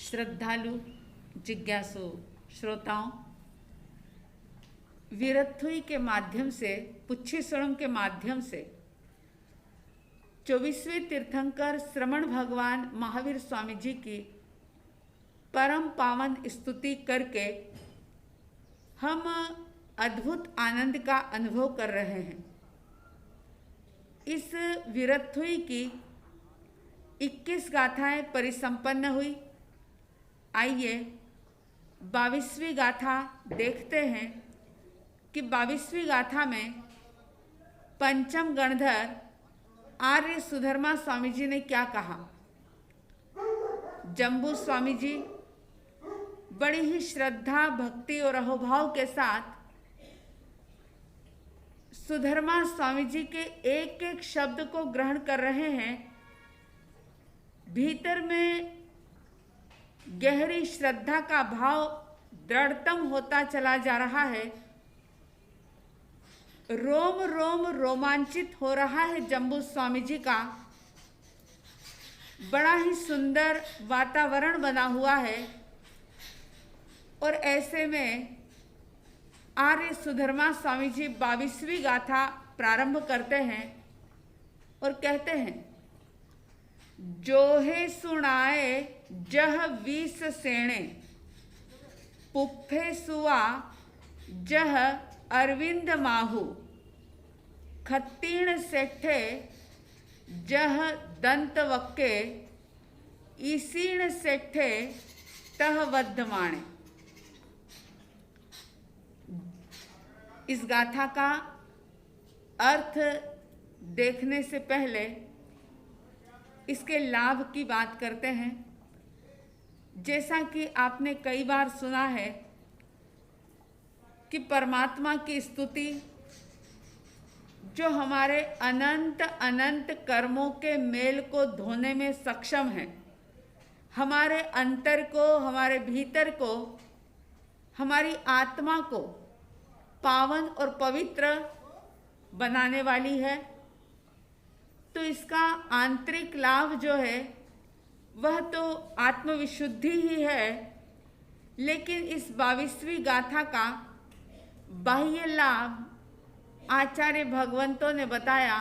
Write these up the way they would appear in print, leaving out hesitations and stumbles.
श्रद्धालु जिज्ञासु श्रोताओं, वीरथुई के माध्यम से, पुच्छीस्वरम के माध्यम से 24वें तीर्थंकर श्रमण भगवान महावीर स्वामी जी की परम पावन स्तुति करके हम अद्भुत आनंद का अनुभव कर रहे हैं। इस वीरथुई की 21 गाथाएं परिसंपन्न हुई। आइए 22वीं गाथा देखते हैं कि 22वीं गाथा में पंचम गणधर आर्य सुधर्मा स्वामी जी ने क्या कहा। जम्बू स्वामी जी बड़ी ही श्रद्धा, भक्ति और अहोभाव के साथ सुधर्मा स्वामी जी के एक एक शब्द को ग्रहण कर रहे हैं। भीतर में गहरी श्रद्धा का भाव दृढ़तम होता चला जा रहा है। रोम रोम रोमांचित हो रहा है जम्बू स्वामी जी का। बड़ा ही सुंदर वातावरण बना हुआ है और ऐसे में आर्य सुधर्मा स्वामी जी 22वीं गाथा प्रारंभ करते हैं और कहते हैं, जोहे सुनाए जह 20 सेणे, पुफ्फे सुआ जह अरविंद माहू, खत्तीण सेठे जह दंत वक्के, ईसीण सेठे तह वद्धमाणे। इस गाथा का अर्थ देखने से पहले इसके लाभ की बात करते हैं। जैसा कि आपने कई बार सुना है कि परमात्मा की स्तुति जो हमारे अनंत अनंत कर्मों के मेल को धोने में सक्षम है, हमारे अंतर को, हमारे भीतर को, हमारी आत्मा को पावन और पवित्र बनाने वाली है। तो इसका आंतरिक लाभ जो है वह तो आत्मविशुद्धि ही है, लेकिन इस 22वीं गाथा का बाह्य लाभ आचार्य भगवंतों ने बताया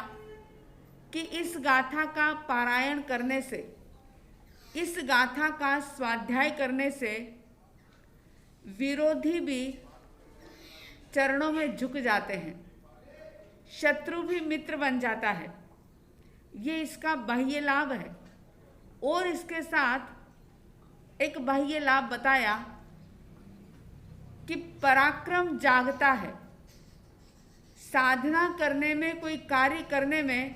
कि इस गाथा का पारायण करने से, इस गाथा का स्वाध्याय करने से विरोधी भी चरणों में झुक जाते हैं, शत्रु भी मित्र बन जाता है। ये इसका बाह्य लाभ है। और इसके साथ एक बाह्य लाभ बताया कि पराक्रम जागता है। साधना करने में, कोई कार्य करने में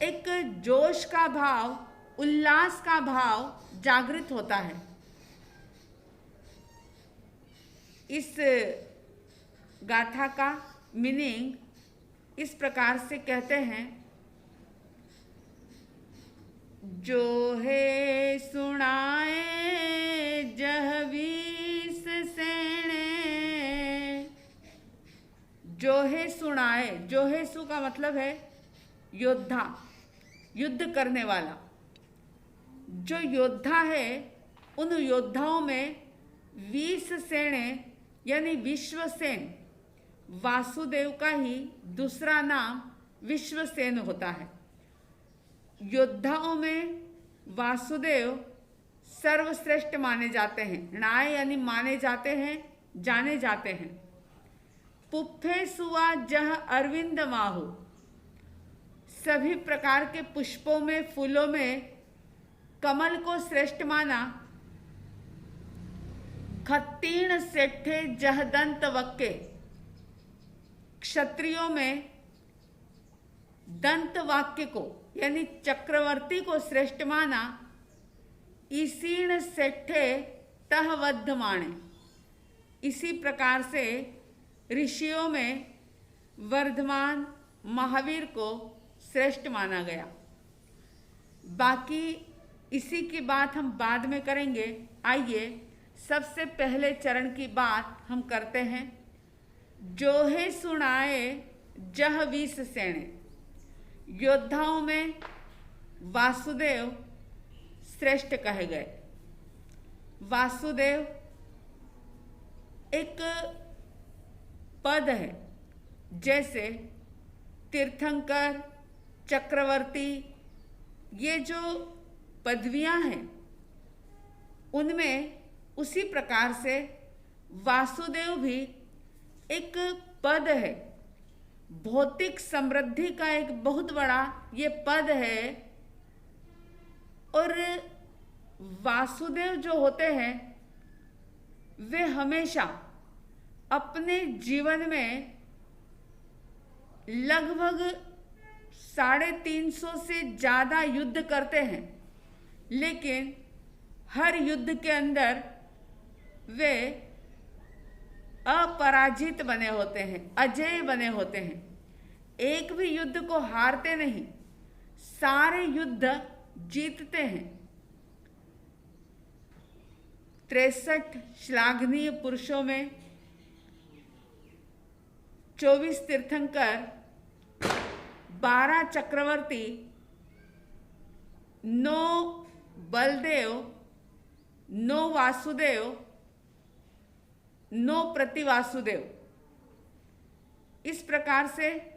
एक जोश का भाव, उल्लास का भाव जागृत होता है। इस गाथा का मीनिंग इस प्रकार से कहते हैं, जो है सुनाए जह 20 सेणे। जो है सुनाए, जो है सु का मतलब है योद्धा, युद्ध करने वाला। जो योद्धा है, उन योद्धाओं में 20 सेणे यानी विश्वसेन, वासुदेव का ही दूसरा नाम विश्वसेन होता है। योद्धाओं में वासुदेव सर्वश्रेष्ठ माने जाते हैं। नाय यानी माने जाते हैं, जाने जाते हैं। पुफ्फे सुआ जह अरविंद माहू, सभी प्रकार के पुष्पों में, फूलों में कमल को श्रेष्ठ माना। खत्तीण सेठे जह दंत वक्के, क्षत्रियों में दंत वाक्य को यानी चक्रवर्ती को श्रेष्ठ माना। ईसीण सेठे तह वद्धमाणे, इसी प्रकार से ऋषियों में वर्धमान महावीर को श्रेष्ठ माना गया। बाकी इसी की बात हम बाद में करेंगे। आइए सबसे पहले चरण की बात हम करते हैं। जो है सुनाए जह 20 सेणे, योद्धाओं में वासुदेव श्रेष्ठ कहे गए। वासुदेव एक पद है, जैसे तीर्थंकर, चक्रवर्ती, ये जो पदवियां हैं उनमें उसी प्रकार से वासुदेव भी एक पद है। भौतिक समृद्धि का एक बहुत बड़ा ये पद है। और वासुदेव जो होते हैं वे हमेशा अपने जीवन में लगभग 350 से ज़्यादा युद्ध करते हैं, लेकिन हर युद्ध के अंदर वे अपराजित बने होते हैं, अजेय बने होते हैं। एक भी युद्ध को हारते नहीं, सारे युद्ध जीतते हैं। 63 श्लाघनीय पुरुषों में 24 तीर्थंकर, 12 चक्रवर्ती, 9 बलदेव, 9 वासुदेव, 9 प्रतिवासुदेव, इस प्रकार से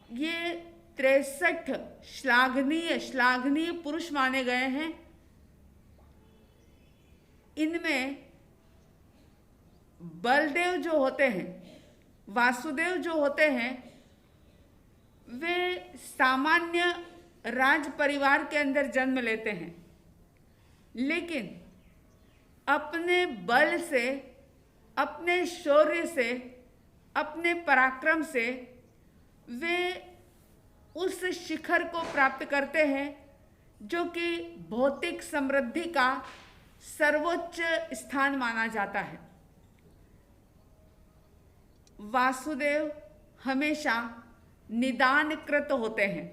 ये 63 श्लाघनीय पुरुष माने गए हैं। इनमें बलदेव जो होते हैं, वासुदेव जो होते हैं, वे सामान्य राज परिवार के अंदर जन्म लेते हैं, लेकिन अपने बल से, अपने शौर्य से, अपने पराक्रम से वे उस शिखर को प्राप्त करते हैं जो कि भौतिक समृद्धि का सर्वोच्च स्थान माना जाता है। वासुदेव हमेशा निदानकृत होते हैं।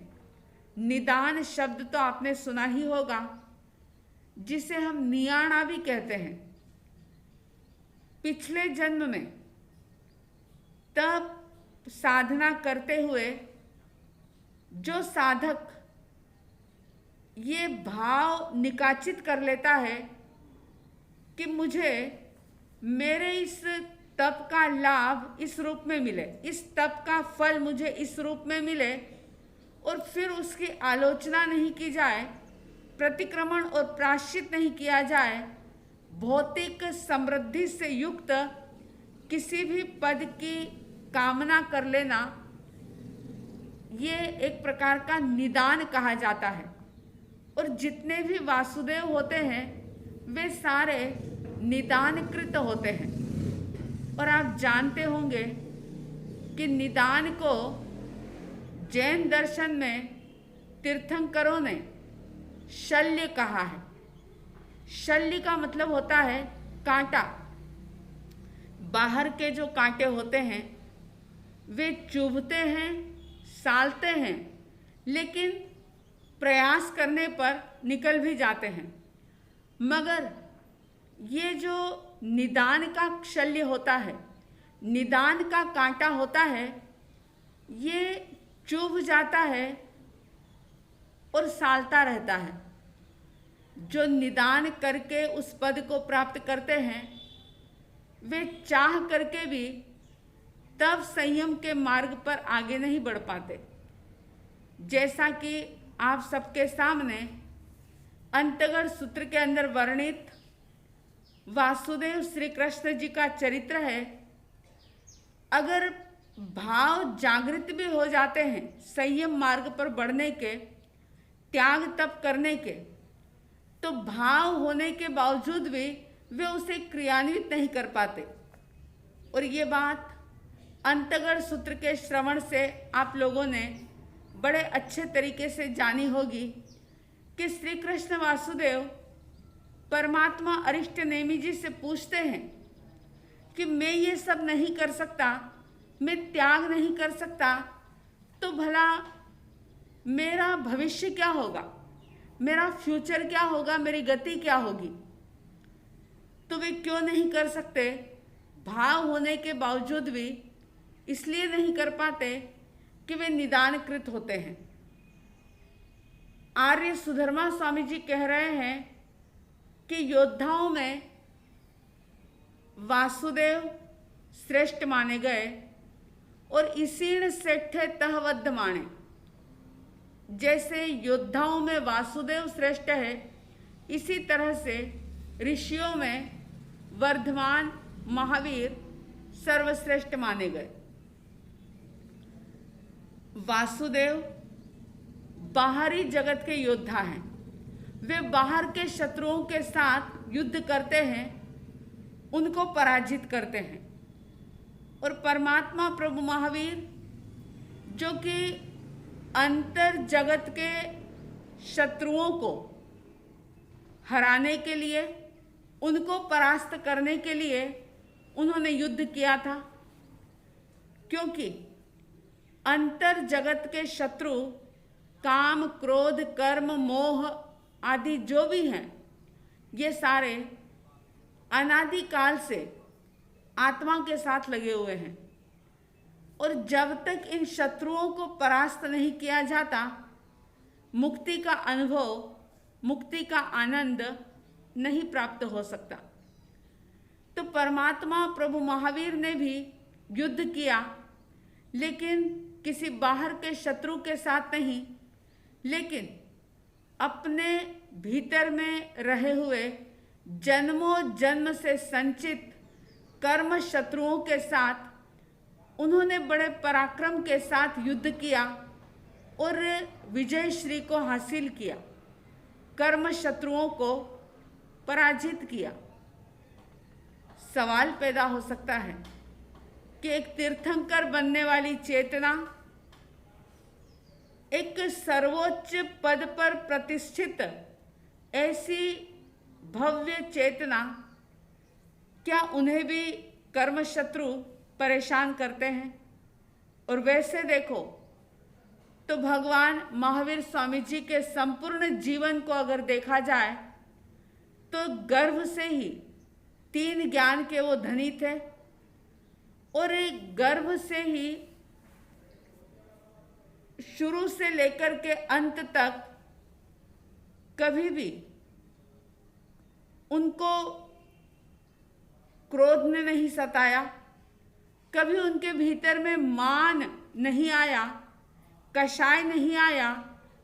निदान शब्द तो आपने सुना ही होगा, जिसे हम नियाणा भी कहते हैं। पिछले जन्म में तब साधना करते हुए जो साधक ये भाव निकाचित कर लेता है कि मुझे मेरे इस तप का लाभ इस रूप में मिले, इस तप का फल मुझे इस रूप में मिले, और फिर उसकी आलोचना नहीं की जाए, प्रतिक्रमण और प्रायश्चित नहीं किया जाए, भौतिक समृद्धि से युक्त किसी भी पद की कामना कर लेना, ये एक प्रकार का निदान कहा जाता है। और जितने भी वासुदेव होते हैं वे सारे निदानकृत होते हैं। और आप जानते होंगे कि निदान को जैन दर्शन में तीर्थंकरों ने शल्य कहा है। शल्य का मतलब होता है कांटा। बाहर के जो कांटे होते हैं वे चुभते हैं, सालते हैं, लेकिन प्रयास करने पर निकल भी जाते हैं। मगर ये जो निदान का शल्य होता है, निदान का कांटा होता है, ये चुभ जाता है और सालता रहता है। जो निदान करके उस पद को प्राप्त करते हैं वे चाह करके भी तब संयम के मार्ग पर आगे नहीं बढ़ पाते। जैसा कि आप सबके सामने अंतगढ़ सूत्र के अंदर वर्णित वासुदेव श्री कृष्ण जी का चरित्र है। अगर भाव जागृत भी हो जाते हैं संयम मार्ग पर बढ़ने के, त्याग तप करने के, तो भाव होने के बावजूद भी वे उसे क्रियान्वित नहीं कर पाते। और ये बात अंतगढ़ सूत्र के श्रवण से आप लोगों ने बड़े अच्छे तरीके से जानी होगी कि श्री कृष्ण वासुदेव परमात्मा अरिष्ट नेमि जी से पूछते हैं कि मैं ये सब नहीं कर सकता, मैं त्याग नहीं कर सकता, तो भला मेरा भविष्य क्या होगा, मेरा फ्यूचर क्या होगा, मेरी गति क्या होगी। तो वे क्यों नहीं कर सकते? भाव होने के बावजूद भी इसलिए नहीं कर पाते कि वे निदानकृत होते हैं। आर्य सुधर्मा स्वामी जी कह रहे हैं कि योद्धाओं में वासुदेव श्रेष्ठ माने गए और इसीण सेठे तहवद्ध माने। जैसे योद्धाओं में वासुदेव श्रेष्ठ है, इसी तरह से ऋषियों में वर्धमान महावीर सर्वश्रेष्ठ माने गए। वासुदेव बाहरी जगत के योद्धा हैं। वे बाहर के शत्रुओं के साथ युद्ध करते हैं, उनको पराजित करते हैं। और परमात्मा प्रभु महावीर जो कि अंतर जगत के शत्रुओं को हराने के लिए, उनको परास्त करने के लिए उन्होंने युद्ध किया था। क्योंकि अंतर जगत के शत्रु काम, क्रोध, कर्म, मोह आदि जो भी हैं, ये सारे अनादिकाल से आत्मा के साथ लगे हुए हैं। और जब तक इन शत्रुओं को परास्त नहीं किया जाता, मुक्ति का अनुभव, मुक्ति का आनंद नहीं प्राप्त हो सकता। तो परमात्मा प्रभु महावीर ने भी युद्ध किया, लेकिन किसी बाहर के शत्रु के साथ नहीं, लेकिन अपने भीतर में रहे हुए जन्मों जन्म से संचित कर्म शत्रुओं के साथ उन्होंने बड़े पराक्रम के साथ युद्ध किया और विजय श्री को हासिल किया, कर्म शत्रुओं को पराजित किया। सवाल पैदा हो सकता है कि एक तीर्थंकर बनने वाली चेतना, एक सर्वोच्च पद पर प्रतिष्ठित ऐसी भव्य चेतना, क्या उन्हें भी कर्म शत्रु परेशान करते हैं? और वैसे देखो तो भगवान महावीर स्वामी जी के संपूर्ण जीवन को अगर देखा जाए तो गर्भ से ही 3 ज्ञान के वो धनी थे और गर्भ से ही शुरू से लेकर के अंत तक कभी भी उनको क्रोध ने नहीं सताया, कभी उनके भीतर में मान नहीं आया, कषाय नहीं आया,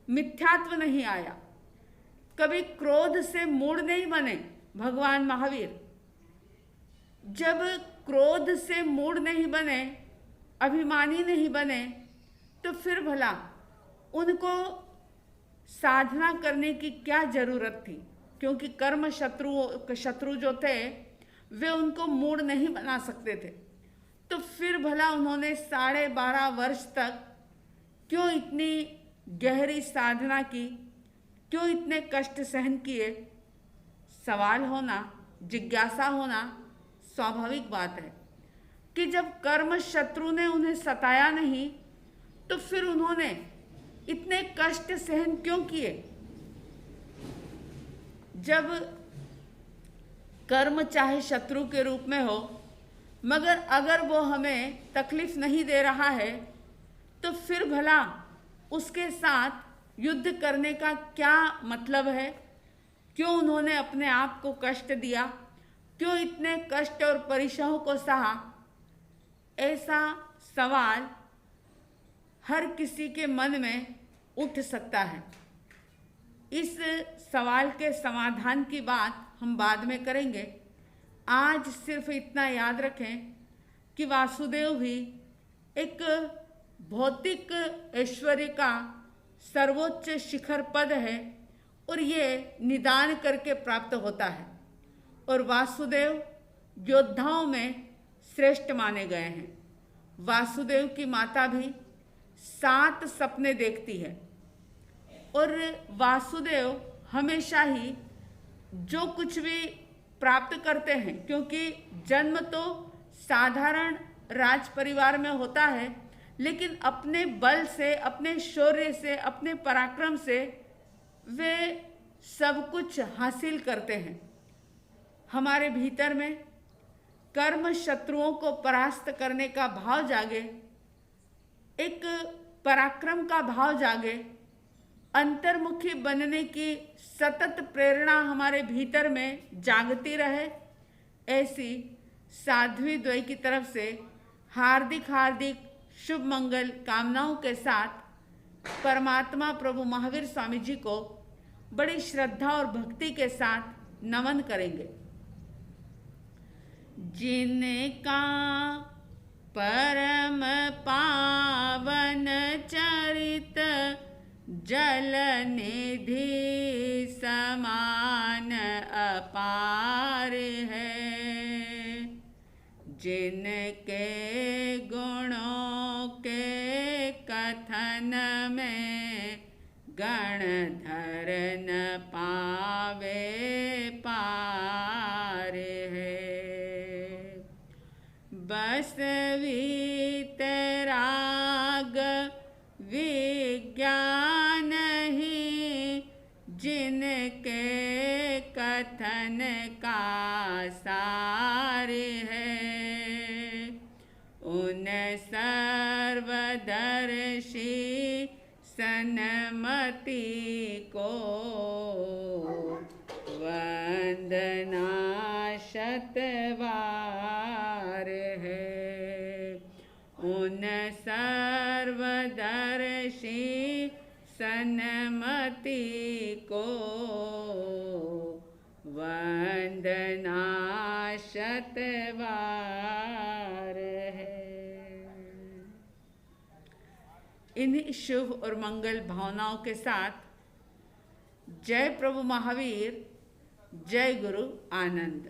मिथ्यात्व नहीं आया, कभी क्रोध से मूढ़ नहीं बने भगवान महावीर। जब क्रोध से मूढ़ नहीं बने, अभिमानी नहीं बने, तो फिर भला उनको साधना करने की क्या जरूरत थी? क्योंकि कर्म शत्रु जो थे वे उनको मूढ़ नहीं बना सकते थे। तो फिर भला उन्होंने 12.5 वर्ष तक क्यों इतनी गहरी साधना की, क्यों इतने कष्ट सहन किए? सवाल होना, जिज्ञासा होना स्वाभाविक बात है कि जब कर्म शत्रु ने उन्हें सताया नहीं तो फिर उन्होंने इतने कष्ट सहन क्यों किए? जब कर्म चाहे शत्रु के रूप में हो, मगर अगर वो हमें तकलीफ नहीं दे रहा है तो फिर भला उसके साथ युद्ध करने का क्या मतलब है? क्यों उन्होंने अपने आप को कष्ट दिया? क्यों इतने कष्ट और परिश्रम को सहा? ऐसा सवाल हर किसी के मन में उठ सकता है। इस सवाल के समाधान की बात हम बाद में करेंगे। आज सिर्फ इतना याद रखें कि वासुदेव भी एक भौतिक ऐश्वर्य का सर्वोच्च शिखर पद है और ये निदान करके प्राप्त होता है। और वासुदेव योद्धाओं में श्रेष्ठ माने गए हैं। वासुदेव की माता भी 7 सपने देखती है और वासुदेव हमेशा ही जो कुछ भी प्राप्त करते हैं, क्योंकि जन्म तो साधारण राज परिवार में होता है, लेकिन अपने बल से, अपने शौर्य से, अपने पराक्रम से वे सब कुछ हासिल करते हैं। हमारे भीतर में कर्म शत्रुओं को परास्त करने का भाव जागे, एक पराक्रम का भाव जागे, अंतर्मुखी बनने की सतत प्रेरणा हमारे भीतर में जागती रहे, ऐसी साध्वी द्वय की तरफ से हार्दिक हार्दिक शुभ मंगल कामनाओं के साथ परमात्मा प्रभु महावीर स्वामी जी को बड़ी श्रद्धा और भक्ति के साथ नमन करेंगे। जिनका परम पावन चरित जल निधि समान अपार है, जिनके गुणों के कथन में गणधर न पावे पार है। बस वीतराग विज्ञान ही जिनके कथन का सार है, उन सर्वदर्शी सन्मति को वंदना शतवार है। उन सर्वदर्शी सन्मति को वंदना शतवार है। इन्हीं शुभ और मंगल भावनाओं के साथ जय प्रभु महावीर, जय गुरु आनंद।